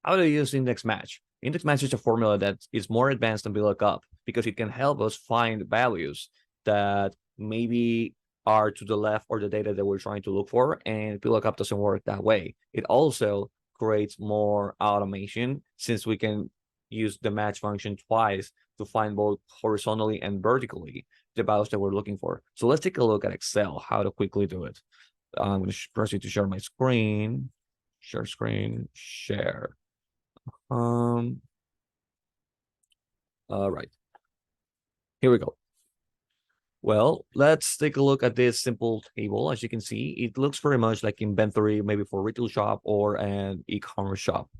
How do you use index match? Index match is a formula that is more advanced than VLOOKUP because it can help us find values that maybe are to the left or the data that we're trying to look for, and VLOOKUP doesn't work that way. It also creates more automation since we can use the match function twice to find both horizontally and vertically the values that we're looking for. So let's take a look at Excel, how to quickly do it. I'm going to proceed to share my screen. Share screen, share. All right, here we go. Well, let's take a look at this simple table. As you can see, it looks very much like inventory, maybe for retail shop or an e-commerce shop.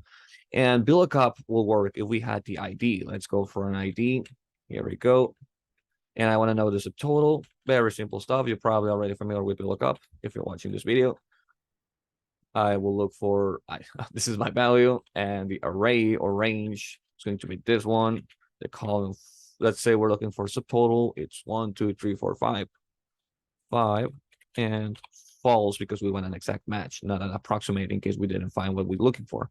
And VLOOKUP will work if we had the ID. Let's go for an ID. Here we go. And I want to know the subtotal. Very simple stuff. You're probably already familiar with VLOOKUP if you're watching this video. I will look for, this is my value, and the array or range is going to be this one. The column, let's say we're looking for subtotal. It's 1, 2, 3, 4, 5, 5, and false because we want an exact match, not an approximate in case we didn't find what we're looking for.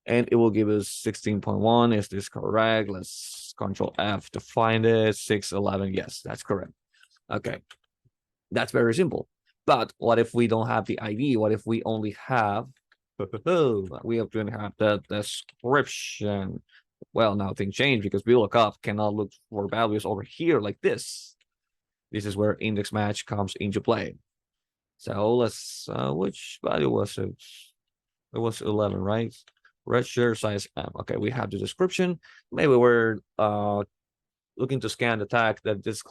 And it will give us 16.1. Is this correct? Let's Control F to find it. 611. Yes, that's correct. Okay, that's very simple. But what if we don't have the ID? What if we only have, we have to have the description? Well, now things change because VLOOKUP cannot look for values over here like this. This is where index match comes into play. So let's, which value was it? It was 11, right? Red shirt size M. Okay, we have the description. Maybe we're looking to scan the tag that this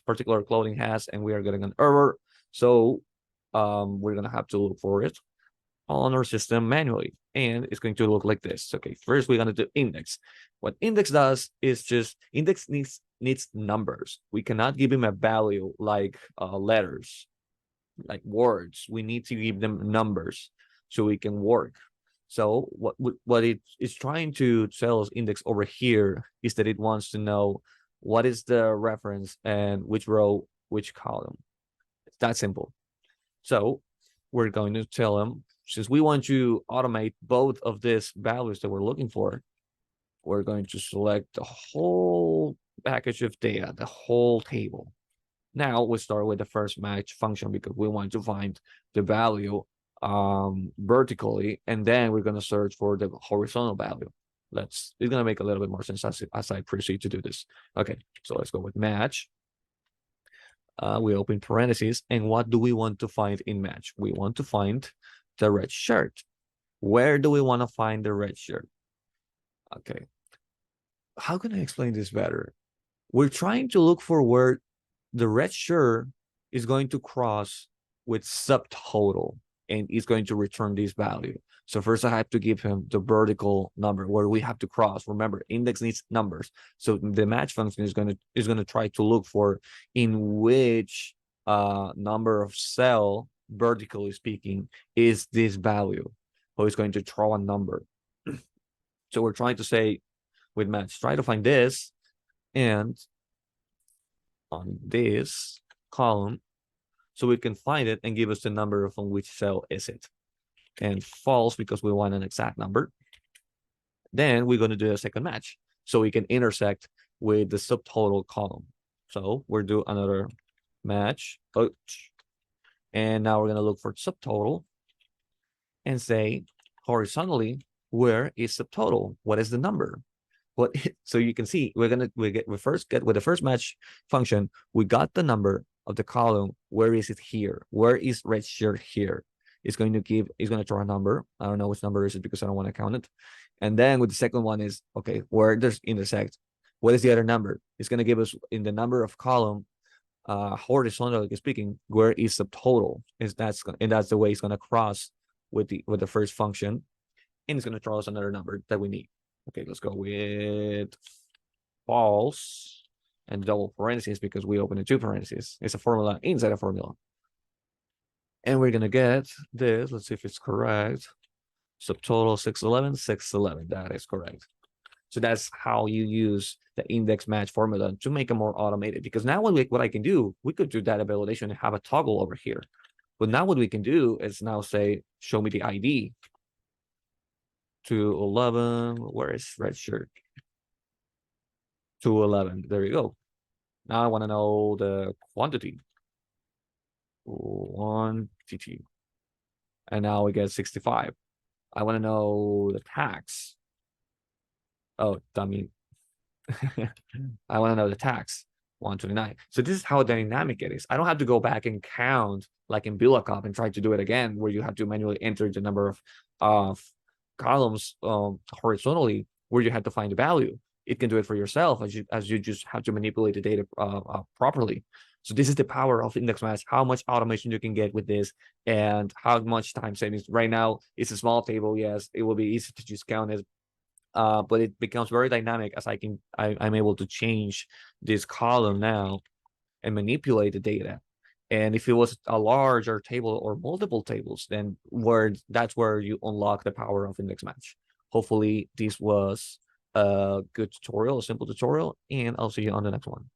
particular clothing has, and we are getting an error. So we're gonna have to look for it on our system manually, and it's going to look like this. Okay, first we're gonna do index. What index does is just index needs numbers. We cannot give him a value like letters, like words. We need to give them numbers so we can work. So what it is trying to tell us index over here is that it wants to know what is the reference and which row, which column. It's that simple. So we're going to tell them, since we want to automate both of these values that we're looking for, we're going to select the whole package of data, the whole table. Now we start with the first match function because we want to find the value vertically, and then we're going to search for the horizontal value. It's going to make a little bit more sense as I proceed to do this. Okay, so let's go with match. We open parentheses, and what do we want to find in match? We want to find the red shirt. Where do we want to find the red shirt? Okay, how can I explain this better? We're trying to look for where the red shirt is going to cross with subtotal, and is going to return this value. So first I have to give him the vertical number where we have to cross. Remember, index needs numbers. So the match function is going to try to look for in which number of cell, vertically speaking, is this value. So it's going to throw a number. So we're trying to say with match, try to find this, and on this column, so we can find it and give us the number of on which cell is it. And false because we want an exact number. Then we're going to do a second match so we can intersect with the subtotal column. So we'll do another match. And now we're going to look for subtotal and say horizontally, where is subtotal? What is the number? What? So you can see we first get with the first match function, we got the number of the column. Where is it here? Where is red shirt here? It's going to throw a number. I don't know which number is it because I don't want to count it. And then with the second one is, okay, where does intersect? What is the other number? It's going to give us in the number of column, horizontally speaking, where is subtotal? And that's the way it's going to cross with the first function, and it's going to throw us another number that we need. Okay, let's go with false and double parentheses because we open the two parentheses. It's a formula inside a formula. And we're going to get this. Let's see if it's correct. Subtotal 611, 611. That is correct. So that's how you use the index match formula to make it more automated. Because now what I can do, we could do data validation and have a toggle over here. But now what we can do is now say, show me the ID. to 11. Where is red shirt? To 11. There you go. Now I want to know the quantity. Quantity. And now we get 65. I want to know the tax. Oh, dummy. I want to know the tax. 129. So this is how dynamic it is. I don't have to go back and count like in VLOOKUP and try to do it again, where you have to manually enter the number of columns horizontally, where you have to find the value. It can do it for yourself as you just have to manipulate the data properly. So this is the power of index match, how much automation you can get with this and how much time savings. Right now, it's a small table. Yes, it will be easy to just count it, but it becomes very dynamic as I'm able to change this column now and manipulate the data. And if it was a larger table or multiple tables, then that's where you unlock the power of index match. Hopefully this was a good tutorial, a simple tutorial, and I'll see you on the next one.